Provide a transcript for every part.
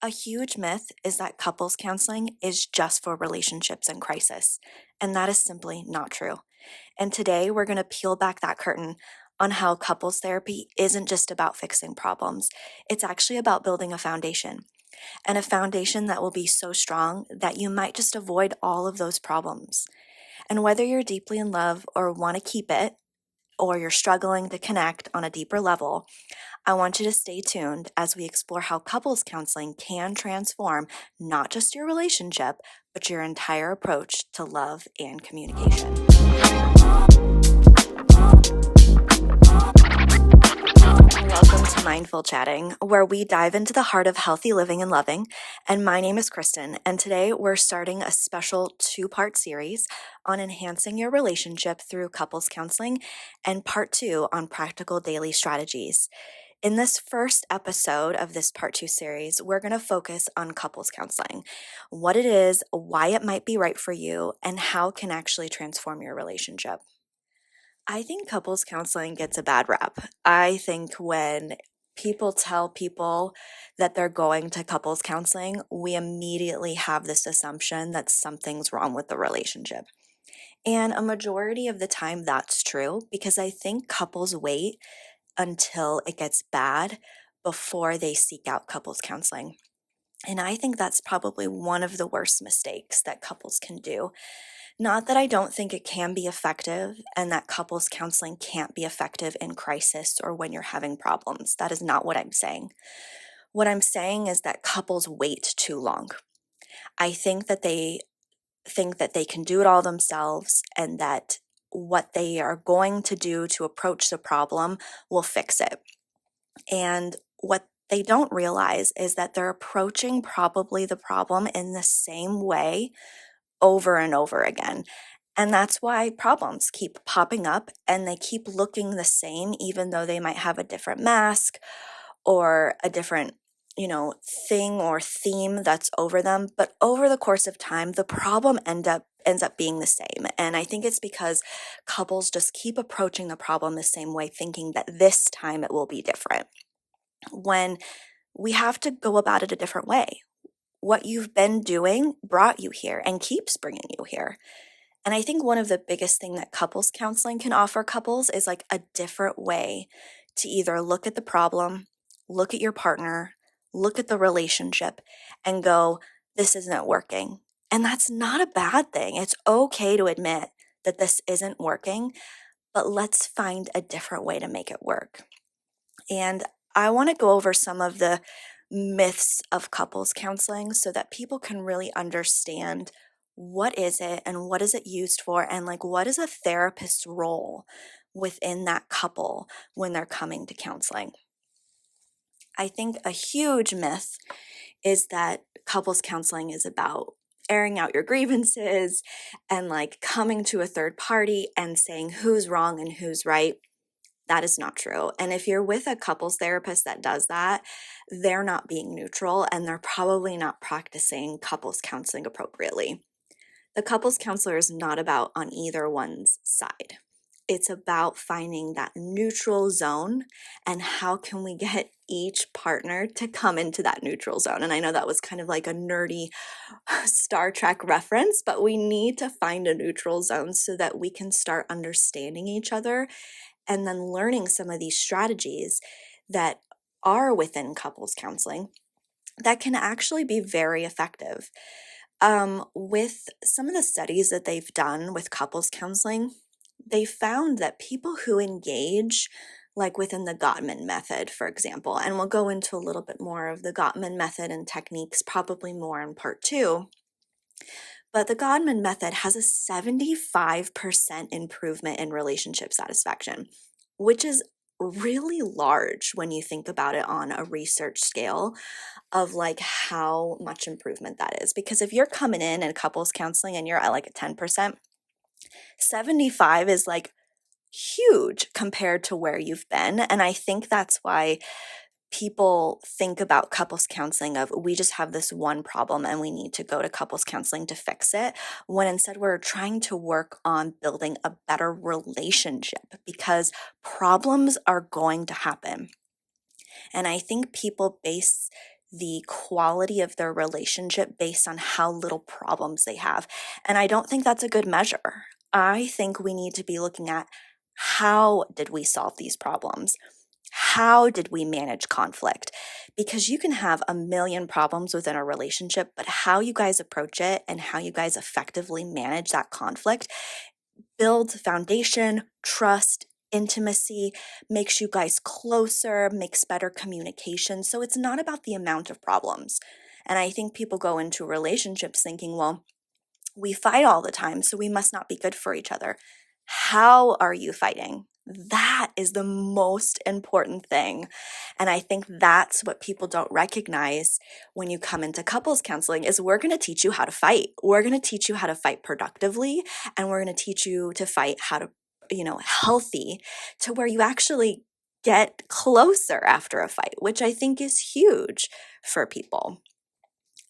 A huge myth is that couples counseling is just for relationships in crisis, and that is simply not true. And today we're going to peel back that curtain on how couples therapy isn't just about fixing problems. It's actually about building a foundation, and a foundation that will be so strong that you might just avoid all of those problems. And whether you're deeply in love or want to keep it, or you're struggling to connect on a deeper level, I want you to stay tuned as we explore how couples counseling can transform not just your relationship, but your entire approach to love and communication. Welcome to Mindful Chatting, where we dive into the heart of healthy living and loving. And my name is Kristen, and today we're starting a special 2-part series on enhancing your relationship through couples counseling, and part 2 on practical daily strategies. In this first episode of this part 2 series, we're going to focus on couples counseling, what it is, why it might be right for you, and how it can actually transform your relationship. I think couples counseling gets a bad rap. I think when people tell people that they're going to couples counseling, we immediately have this assumption that something's wrong with the relationship. And a majority of the time that's true because I think couples wait until it gets bad before they seek out couples counseling. And I think that's probably one of the worst mistakes that couples can do. Not that I don't think it can be effective and that couples counseling can't be effective in crisis or when you're having problems. That is not what I'm saying. What I'm saying is that couples wait too long. I think that they can do it all themselves and that what they are going to do to approach the problem will fix it. And what they don't realize is that they're approaching probably the problem in the same way over and over again. And that's why problems keep popping up and they keep looking the same, even though they might have a different mask or a different, thing or theme that's over them. But over the course of time, the problem ends up being the same. And I think it's because couples just keep approaching the problem the same way, thinking that this time it will be different, when we have to go about it a different way. What you've been doing brought you here and keeps bringing you here. And I think one of the biggest thing that couples counseling can offer couples is like a different way to either look at the problem, look at your partner, look at the relationship and go, this isn't working. And that's not a bad thing. It's okay to admit that this isn't working, but let's find a different way to make it work. And I want to go over some of the myths of couples counseling so that people can really understand what is it and what is it used for, and like what is a therapist's role within that couple when they're coming to counseling. I think a huge myth is that couples counseling is about airing out your grievances and like coming to a third party and saying who's wrong and who's right. That is not true. And if you're with a couples therapist that does that, they're not being neutral and they're probably not practicing couples counseling appropriately. The couples counselor is not about on either one's side. It's about finding that neutral zone and how can we get each partner to come into that neutral zone. And I know that was kind of like a nerdy Star Trek reference, but we need to find a neutral zone so that we can start understanding each other and then learning some of these strategies that are within couples counseling that can actually be very effective. With some of the studies that they've done with couples counseling, they found that people who engage like within the Gottman method, for example, and we'll go into a little bit more of the Gottman method and techniques, probably more in part 2. But the Gottman method has a 75% improvement in relationship satisfaction, which is really large when you think about it on a research scale of like how much improvement that is. Because if you're coming in couples counseling and you're at like a 10%, 75 is like huge compared to where you've been. And I think that's why people think about couples counseling of we just have this one problem and we need to go to couples counseling to fix it, when instead we're trying to work on building a better relationship because problems are going to happen. And I think people base the quality of their relationship based on how little problems they have. And I don't think that's a good measure. I think we need to be looking at, how did we solve these problems? How did we manage conflict? Because you can have a million problems within a relationship, but how you guys approach it and how you guys effectively manage that conflict builds foundation, trust, intimacy, makes you guys closer, makes better communication. So it's not about the amount of problems. And I think people go into relationships thinking, well, we fight all the time, so we must not be good for each other. How are you fighting? That is the most important thing. And I think that's what people don't recognize when you come into couples counseling is we're going to teach you how to fight. We're going to teach you how to fight productively, and we're going to teach you to fight how to, healthy, to where you actually get closer after a fight, which I think is huge for people.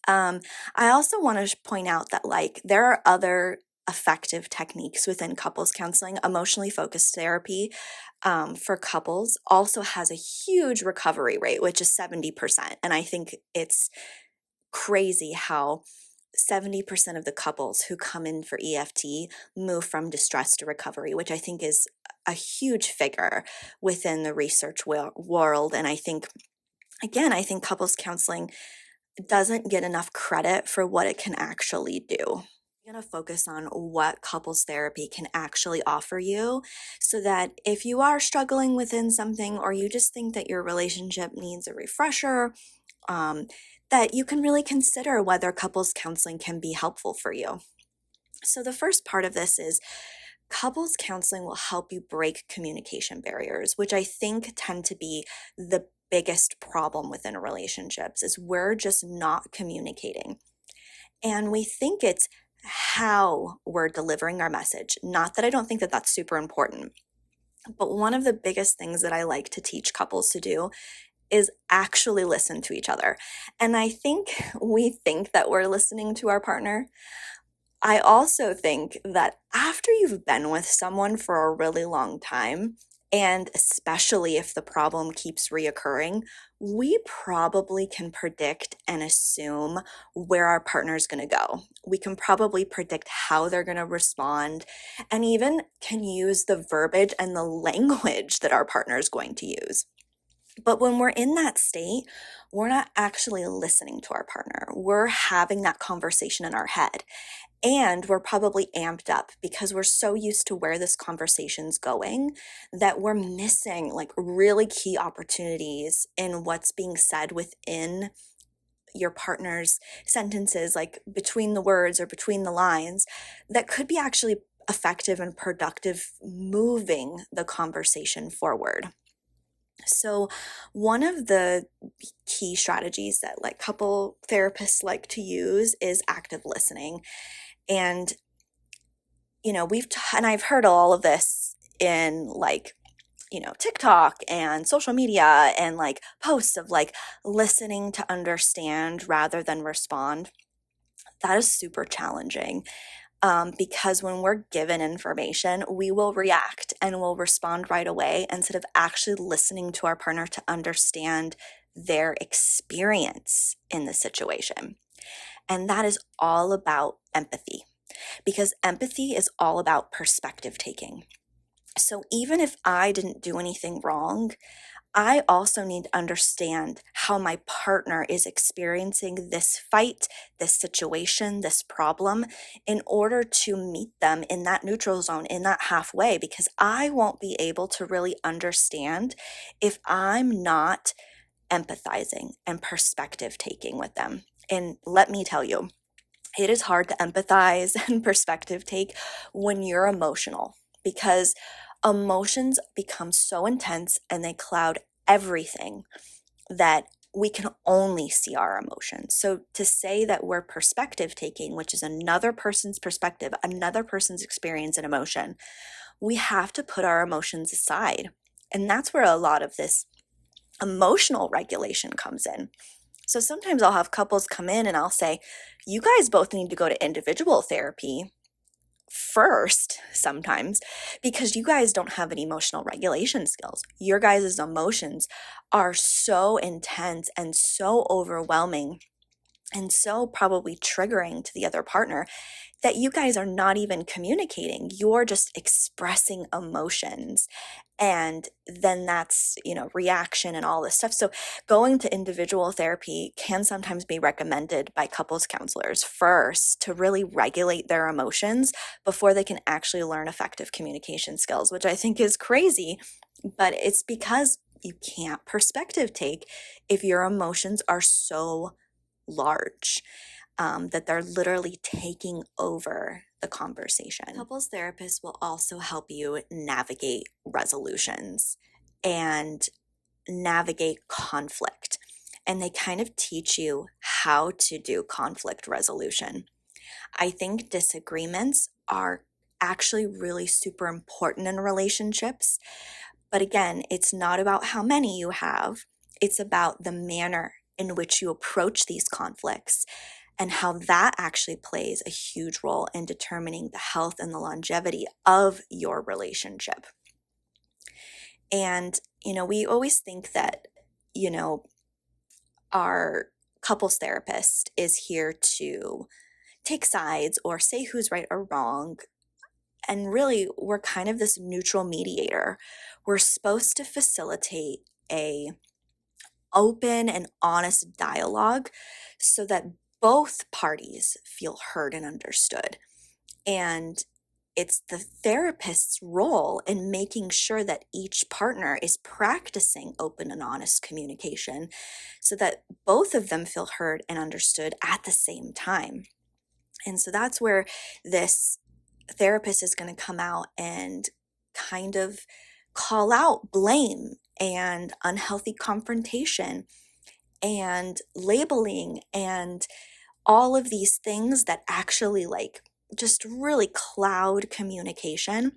I also want to point out that there are other effective techniques within couples counseling. Emotionally focused therapy for couples also has a huge recovery rate, which is 70%. And I think it's crazy how 70% of the couples who come in for EFT move from distress to recovery, which I think is a huge figure within the research world. And I think couples counseling doesn't get enough credit for what it can actually do. I'm going to focus on what couples therapy can actually offer you so that if you are struggling within something or you just think that your relationship needs a refresher, that you can really consider whether couples counseling can be helpful for you. So the first part of this is couples counseling will help you break communication barriers, which I think tend to be the biggest problem within relationships is we're just not communicating. And we think it's how we're delivering our message. Not that I don't think that that's super important, but one of the biggest things that I like to teach couples to do is actually listen to each other. And I think we think that we're listening to our partner. I also think that after you've been with someone for a really long time, and especially if the problem keeps reoccurring, we probably can predict and assume where our partner is going to go. We can probably predict how they're going to respond, and even can use the verbiage and the language that our partner is going to use. But when we're in that state, we're not actually listening to our partner. We're having that conversation in our head. And we're probably amped up because we're so used to where this conversation's going that we're missing really key opportunities in what's being said within your partner's sentences, like between the words or between the lines, that could be actually effective and productive, moving the conversation forward. So one of the key strategies that couple therapists like to use is active listening. And, and I've heard all of this in TikTok and social media and posts of listening to understand rather than respond. That is super challenging because when we're given information, we will react and we'll respond right away instead of actually listening to our partner to understand their experience in the situation. And that is all about empathy, because empathy is all about perspective taking. So even if I didn't do anything wrong, I also need to understand how my partner is experiencing this fight, this situation, this problem, in order to meet them in that neutral zone, in that halfway, because I won't be able to really understand if I'm not empathizing and perspective taking with them. And let me tell you, it is hard to empathize and perspective take when you're emotional, because emotions become so intense and they cloud everything that we can only see our emotions. So to say that we're perspective taking, which is another person's perspective, another person's experience and emotion, we have to put our emotions aside. And that's where a lot of this emotional regulation comes in. So sometimes I'll have couples come in and I'll say, you guys both need to go to individual therapy first sometimes, because you guys don't have any emotional regulation skills. Your guys' emotions are so intense and so overwhelming and so probably triggering to the other partner that you guys are not even communicating. You're just expressing emotions. And then that's, reaction and all this stuff. So going to individual therapy can sometimes be recommended by couples counselors first to really regulate their emotions before they can actually learn effective communication skills, which I think is crazy, but it's because you can't perspective take if your emotions are so large. That they're literally taking over the conversation. Couples therapists will also help you navigate resolutions and navigate conflict. And they kind of teach you how to do conflict resolution. I think disagreements are actually really super important in relationships. But again, it's not about how many you have, it's about the manner in which you approach these conflicts and how that actually plays a huge role in determining the health and the longevity of your relationship. And, we always think that, our couples therapist is here to take sides or say who's right or wrong. And really, we're kind of this neutral mediator. We're supposed to facilitate a open and honest dialogue so that both parties feel heard and understood. And it's the therapist's role in making sure that each partner is practicing open and honest communication so that both of them feel heard and understood at the same time. And so that's where this therapist is going to come out and kind of call out blame and unhealthy confrontation and labeling and all of these things that actually just really cloud communication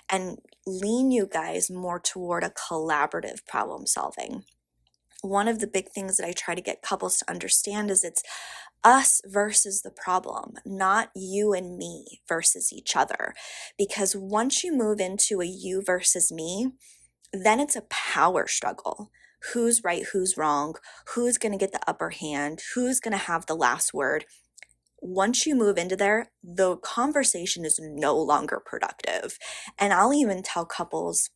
and lean you guys more toward a collaborative problem solving. One of the big things that I try to get couples to understand is it's us versus the problem, not you and me versus each other. Because once you move into a you versus me, then it's a power struggle. Who's right, who's wrong, who's going to get the upper hand, who's going to have the last word. Once you move into there, the conversation is no longer productive. And I'll even tell couples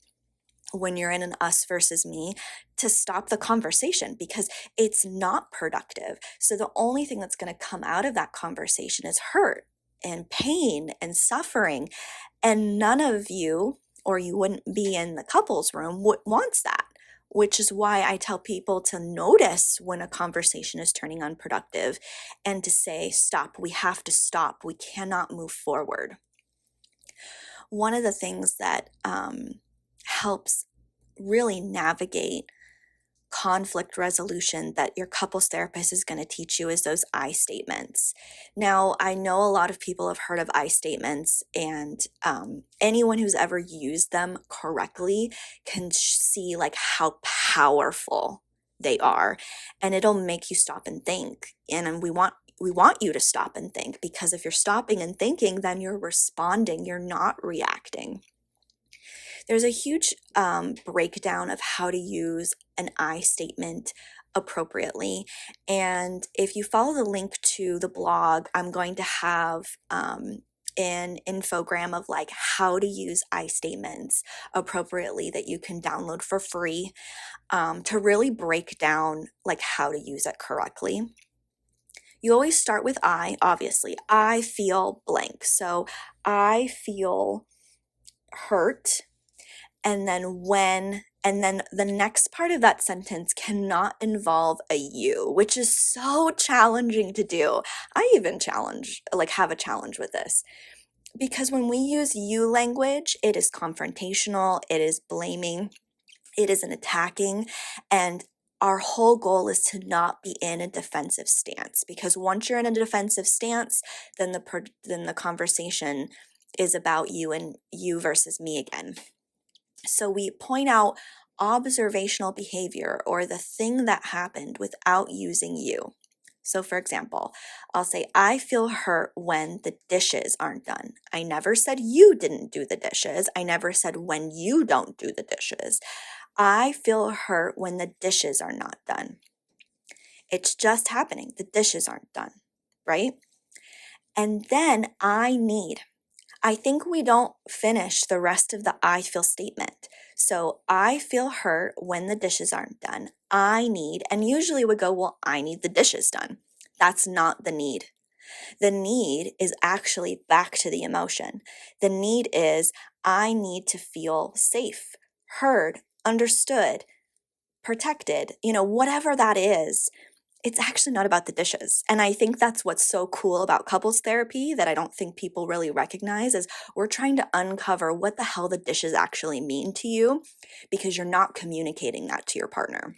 when you're in an us versus me to stop the conversation because it's not productive. So the only thing that's going to come out of that conversation is hurt and pain and suffering. And none of you, or you wouldn't be in the couples room, wants that, which is why I tell people to notice when a conversation is turning unproductive and to say, stop, we have to stop. We cannot move forward. One of the things that helps really navigate conflict resolution that your couples therapist is going to teach you is those I statements. Now, I know a lot of people have heard of I statements, and anyone who's ever used them correctly can see how powerful they are, and it'll make you stop and think. And we want you to stop and think, because if you're stopping and thinking, then you're responding, you're not reacting. There's a huge breakdown of how to use an I statement appropriately. And if you follow the link to the blog, I'm going to have an infogram of how to use I statements appropriately that you can download for free to really break down how to use it correctly. You always start with I, obviously. I feel blank. So I feel hurt. And then the next part of that sentence cannot involve a you, which is so challenging to do. I even have a challenge with this, because when we use you language, it is confrontational, it is blaming, it is an attacking, and our whole goal is to not be in a defensive stance, because once you're in a defensive stance, then the conversation is about you and you versus me again. So we point out observational behavior or the thing that happened without using you. So for example, I'll say, I feel hurt when the dishes aren't done. I never said you didn't do the dishes. I never said when you don't do the dishes. I feel hurt when the dishes are not done. It's just happening. The dishes aren't done, right? And then I think we don't finish the rest of the I feel statement. So I feel hurt when the dishes aren't done. And usually we go, well, I need the dishes done. That's not the need. The need is actually back to the emotion. The need is, I need to feel safe, heard, understood, protected, whatever that is. It's actually not about the dishes. And I think that's what's so cool about couples therapy that I don't think people really recognize is we're trying to uncover what the hell the dishes actually mean to you because you're not communicating that to your partner.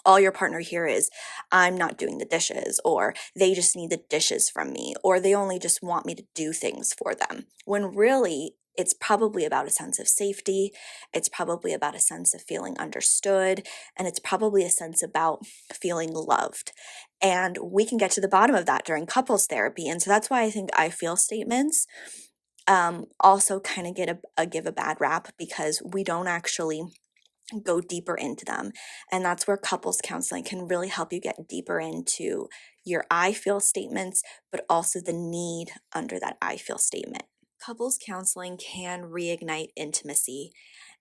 All your partner here is, I'm not doing the dishes, or they just need the dishes from me, or they only just want me to do things for them. When really, it's probably about a sense of safety. It's probably about a sense of feeling understood. And it's probably a sense about feeling loved. And we can get to the bottom of that during couples therapy. And so that's why I think I feel statements also kind of give a bad rap because we don't actually go deeper into them. And that's where couples counseling can really help you get deeper into your I feel statements, but also the need under that I feel statement. Couples counseling can reignite intimacy.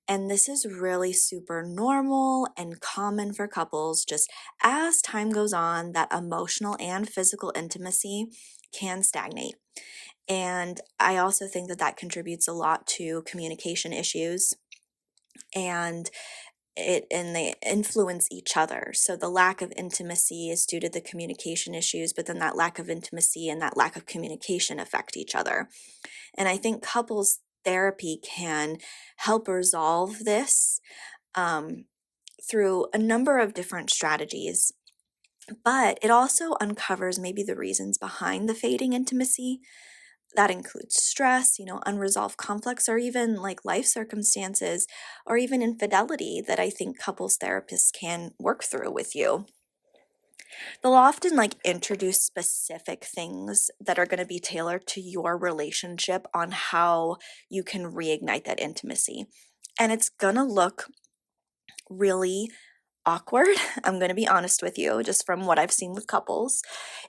And this is really super normal and common for couples. Just as time goes on, that emotional and physical intimacy can stagnate. And I also think that contributes a lot to communication issues and they influence each other. So the lack of intimacy is due to the communication issues, but then that lack of intimacy and that lack of communication affect each other. And I think couples therapy can help resolve this through a number of different strategies. But it also uncovers maybe the reasons behind the fading intimacy. That includes stress, unresolved conflicts, or even like life circumstances, or even infidelity that I think couples therapists can work through with you. They'll often introduce specific things that are going to be tailored to your relationship on how you can reignite that intimacy. And it's going to look really awkward. I'm going to be honest with you, just from what I've seen with couples.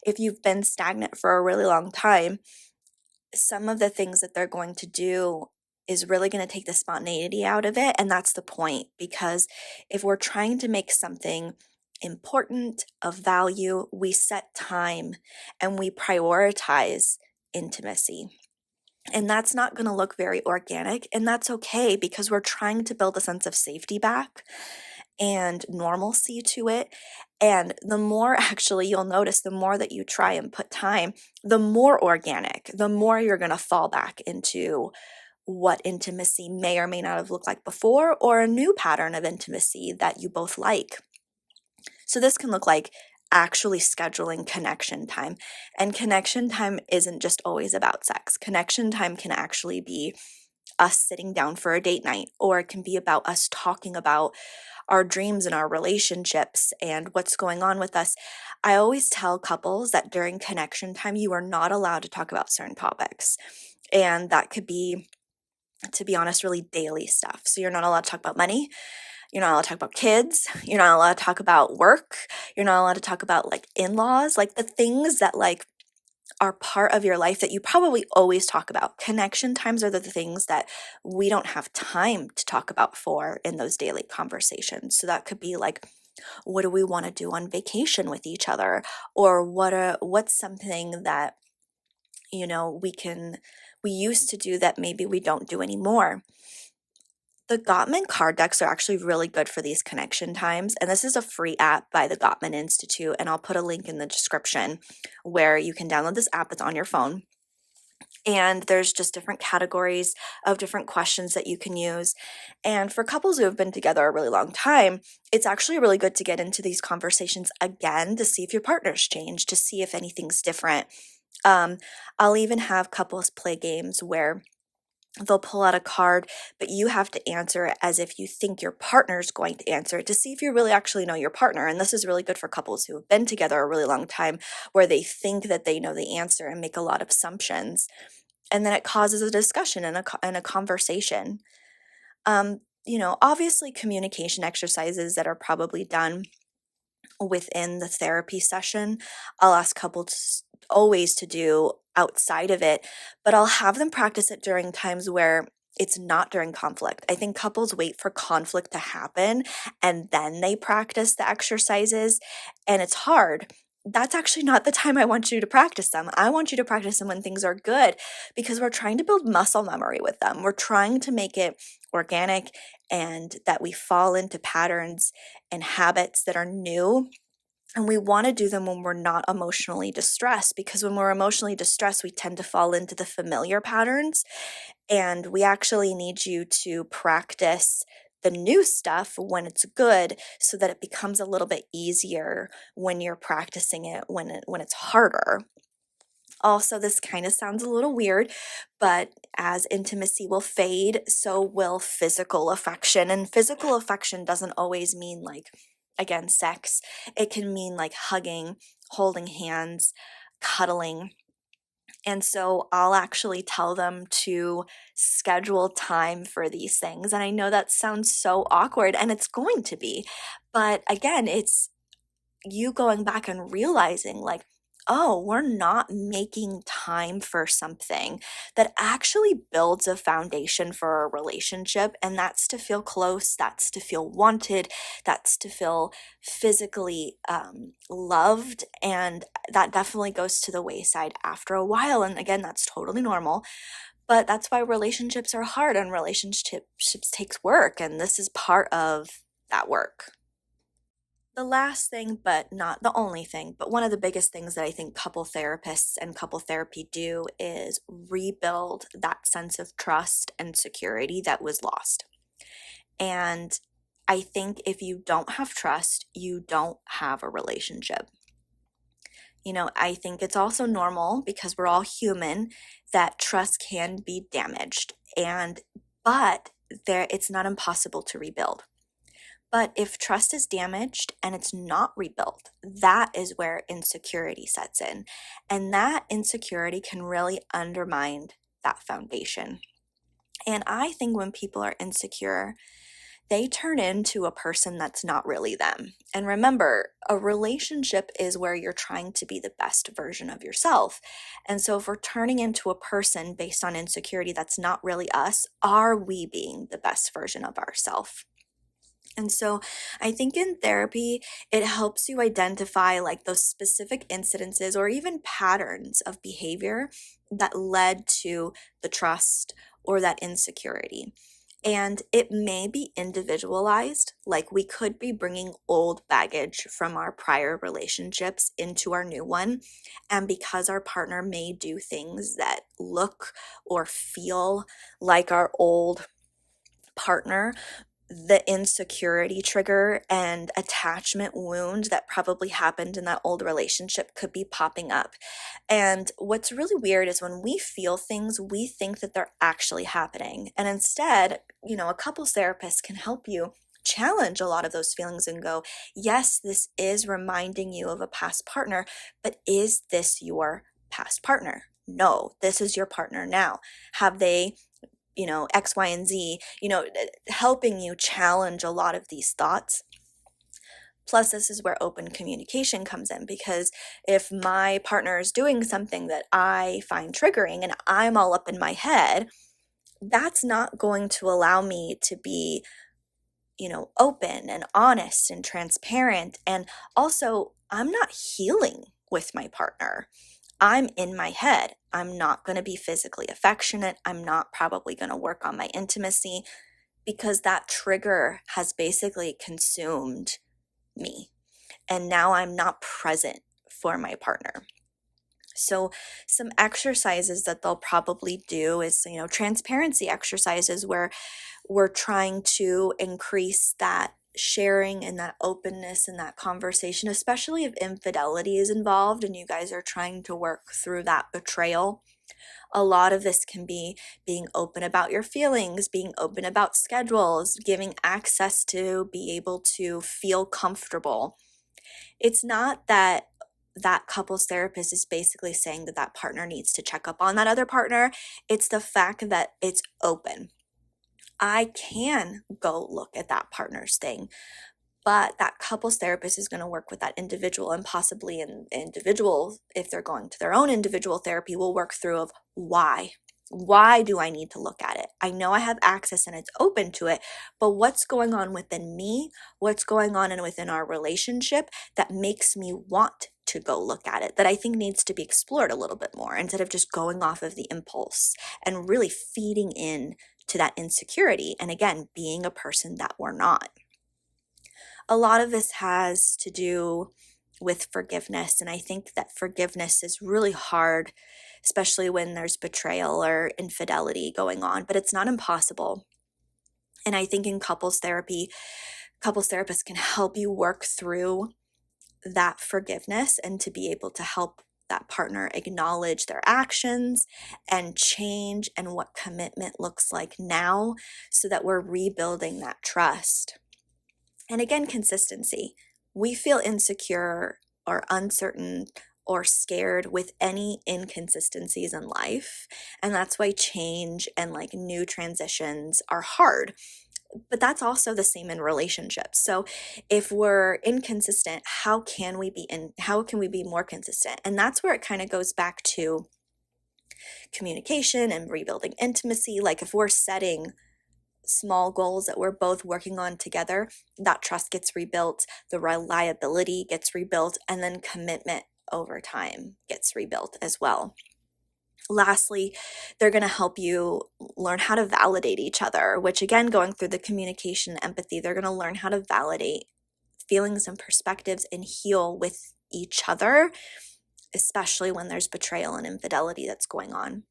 If you've been stagnant for a really long time, some of the things that they're going to do is really going to take the spontaneity out of it. And that's the point, because if we're trying to make something important, of value, we set time and we prioritize intimacy. And that's not going to look very organic. And that's okay because we're trying to build a sense of safety back and normalcy to it. And the more actually you'll notice, the more that you try and put time, the more organic, the more you're going to fall back into what intimacy may or may not have looked like before, or a new pattern of intimacy that you both like. So this can look like actually scheduling connection time. And connection time isn't just always about sex. Connection time can actually be us sitting down for a date night, or it can be about us talking about our dreams and our relationships and what's going on with us. I always tell couples that during connection time, you are not allowed to talk about certain topics. And that could be, to be honest, really daily stuff. So you're not allowed to talk about money. You're not allowed to talk about kids. You're not allowed to talk about work. You're not allowed to talk about in-laws, the things that are part of your life that you probably always talk about. Connection times are the things that we don't have time to talk about in those daily conversations. So that could be what do we want to do on vacation with each other? Or what's something that, we used to do that maybe we don't do anymore. The Gottman card decks are actually really good for these connection times. And this is a free app by the Gottman Institute. And I'll put a link in the description where you can download this app. It's on your phone. And there's just different categories of different questions that you can use. And for couples who have been together a really long time, it's actually really good to get into these conversations again to see if your partner's changed, to see if anything's different. I'll even have couples play games where they'll pull out a card, but you have to answer it as if you think your partner's going to answer it to see if you really actually know your partner. And this is really good for couples who have been together a really long time, where they think that they know the answer and make a lot of assumptions. And then it causes a discussion and a conversation. Obviously communication exercises that are probably done within the therapy session, I'll ask couples always to do outside of it, but I'll have them practice it during times where it's not during conflict. I think couples wait for conflict to happen and then they practice the exercises, and it's hard. That's actually not the time I want you to practice them. I want you to practice them when things are good, because we're trying to build muscle memory with them. We're trying to make it organic and that we fall into patterns and habits that are new. And we want to do them when we're not emotionally distressed, because when we're emotionally distressed, we tend to fall into the familiar patterns. And we actually need you to practice the new stuff when it's good, so that it becomes a little bit easier when you're practicing it when it's harder. Also, this kind of sounds a little weird, but as intimacy will fade, so will physical affection. And physical affection doesn't always mean like, again, sex. It can mean like hugging, holding hands, cuddling. And so I'll actually tell them to schedule time for these things. And I know that sounds so awkward, and it's going to be. But again, it's you going back and realizing like, oh, we're not making time for something that actually builds a foundation for a relationship. And that's to feel close, that's to feel wanted, that's to feel physically loved. And that definitely goes to the wayside after a while. And again, that's totally normal. But that's why relationships are hard, and relationships takes work. And this is part of that work. The last thing, but not the only thing, but one of the biggest things that I think couple therapists and couple therapy do is rebuild that sense of trust and security that was lost. And I think if you don't have trust, you don't have a relationship. I think it's also normal, because we're all human, that trust can be damaged. But it's not impossible to rebuild. But if trust is damaged and it's not rebuilt, that is where insecurity sets in. And that insecurity can really undermine that foundation. And I think when people are insecure, they turn into a person that's not really them. And remember, a relationship is where you're trying to be the best version of yourself. And so if we're turning into a person based on insecurity that's not really us, are we being the best version of ourselves? And so I think in therapy, it helps you identify like those specific incidences or even patterns of behavior that led to the trust or that insecurity. And it may be individualized, like we could be bringing old baggage from our prior relationships into our new one. And because our partner may do things that look or feel like our old partner, the insecurity trigger and attachment wound that probably happened in that old relationship could be popping up. And what's really weird is when we feel things, we think that they're actually happening. And instead, a couples therapist can help you challenge a lot of those feelings and go, yes, this is reminding you of a past partner, but is this your past partner? No, this is your partner now. Have they X, Y, and Z, helping you challenge a lot of these thoughts. Plus, this is where open communication comes in, because if my partner is doing something that I find triggering and I'm all up in my head, that's not going to allow me to be, open and honest and transparent. And also, I'm not healing with my partner. I'm in my head. I'm not going to be physically affectionate. I'm not probably going to work on my intimacy, because that trigger has basically consumed me. And now I'm not present for my partner. So some exercises that they'll probably do is, transparency exercises where we're trying to increase that sharing and that openness and that conversation, especially if infidelity is involved and you guys are trying to work through that betrayal. A lot of this can be being open about your feelings, being open about schedules, giving access to be able to feel comfortable. It's not that that couples therapist is basically saying that that partner needs to check up on that other partner. It's the fact that it's open. I can go look at that partner's thing, but that couples therapist is going to work with that individual, and possibly an individual, if they're going to their own individual therapy, will work through of why do I need to look at it? I know I have access and it's open to it, but what's going on within me? What's going on within our relationship that makes me want to go look at it, that I think needs to be explored a little bit more, instead of just going off of the impulse and really feeding in to that insecurity, and again, being a person that we're not. A lot of this has to do with forgiveness, and I think that forgiveness is really hard, especially when there's betrayal or infidelity going on, but it's not impossible. And I think in couples therapy, couples therapists can help you work through that forgiveness and to be able to help that partner acknowledge their actions and change, and what commitment looks like now, so that we're rebuilding that trust. And again, consistency. We feel insecure or uncertain or scared with any inconsistencies in life. And that's why change and like new transitions are hard. But that's also the same in relationships. So if we're inconsistent, how can we be more consistent? And that's where it kind of goes back to communication and rebuilding intimacy. Like if we're setting small goals that we're both working on together, that trust gets rebuilt, the reliability gets rebuilt, and then commitment over time gets rebuilt as well. Lastly, they're going to help you learn how to validate each other, which again, going through the communication empathy, they're going to learn how to validate feelings and perspectives and heal with each other, especially when there's betrayal and infidelity that's going on.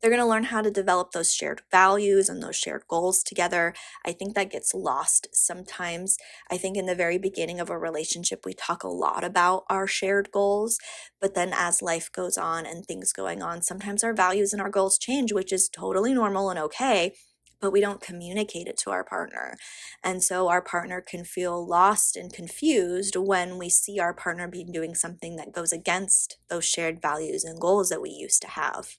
They're going to learn how to develop those shared values and those shared goals together. I think that gets lost sometimes. I think in the very beginning of a relationship, we talk a lot about our shared goals, but then as life goes on and things going on, sometimes our values and our goals change, which is totally normal and okay, but we don't communicate it to our partner. And so our partner can feel lost and confused when we see our partner being doing something that goes against those shared values and goals that we used to have.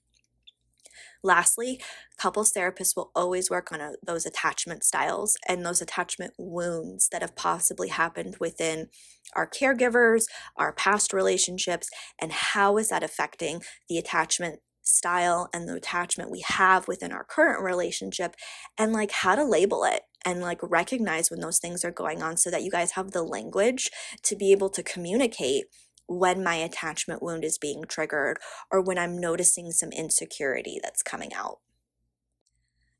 Lastly, couples therapists will always work on those attachment styles and those attachment wounds that have possibly happened within our caregivers, our past relationships, and how is that affecting the attachment style and the attachment we have within our current relationship, and like how to label it and like recognize when those things are going on, so that you guys have the language to be able to communicate when my attachment wound is being triggered or when I'm noticing some insecurity that's coming out.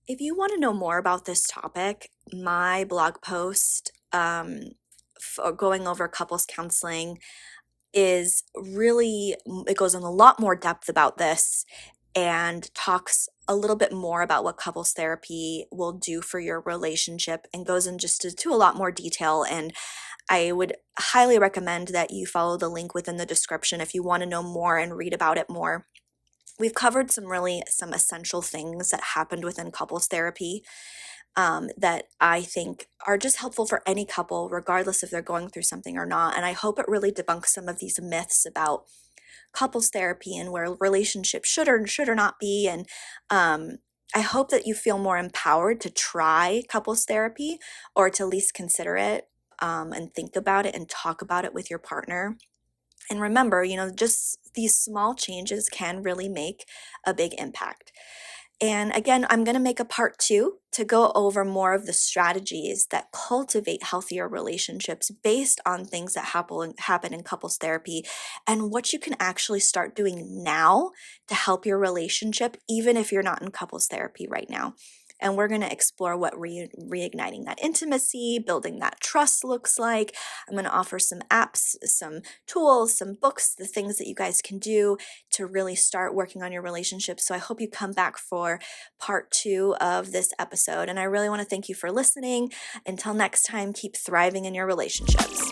If you want to know more about this topic, my blog post going over couples counseling is really, it goes in a lot more depth about this and talks a little bit more about what couples therapy will do for your relationship, and goes in just to a lot more detail. And I would highly recommend that you follow the link within the description if you want to know more and read about it more. We've covered some essential things that happened within couples therapy that I think are just helpful for any couple, regardless if they're going through something or not. And I hope it really debunks some of these myths about couples therapy and where relationships should or not be. And I hope that you feel more empowered to try couples therapy, or to at least consider it. And think about it and talk about it with your partner. And remember, just these small changes can really make a big impact. And again, I'm going to make a part 2 to go over more of the strategies that cultivate healthier relationships based on things that happen in couples therapy, and what you can actually start doing now to help your relationship, even if you're not in couples therapy right now. And we're going to explore what reigniting that intimacy, building that trust looks like. I'm going to offer some apps, some tools, some books, the things that you guys can do to really start working on your relationship. So I hope you come back for part 2 of this episode. And I really want to thank you for listening. Until next time, keep thriving in your relationships.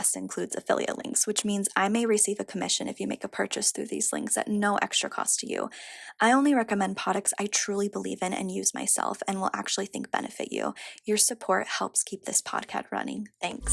podcast includes affiliate links, which means I may receive a commission if you make a purchase through these links at no extra cost to you. I only recommend products I truly believe in and use myself and will actually think benefit you. Your support helps keep this podcast running. Thanks.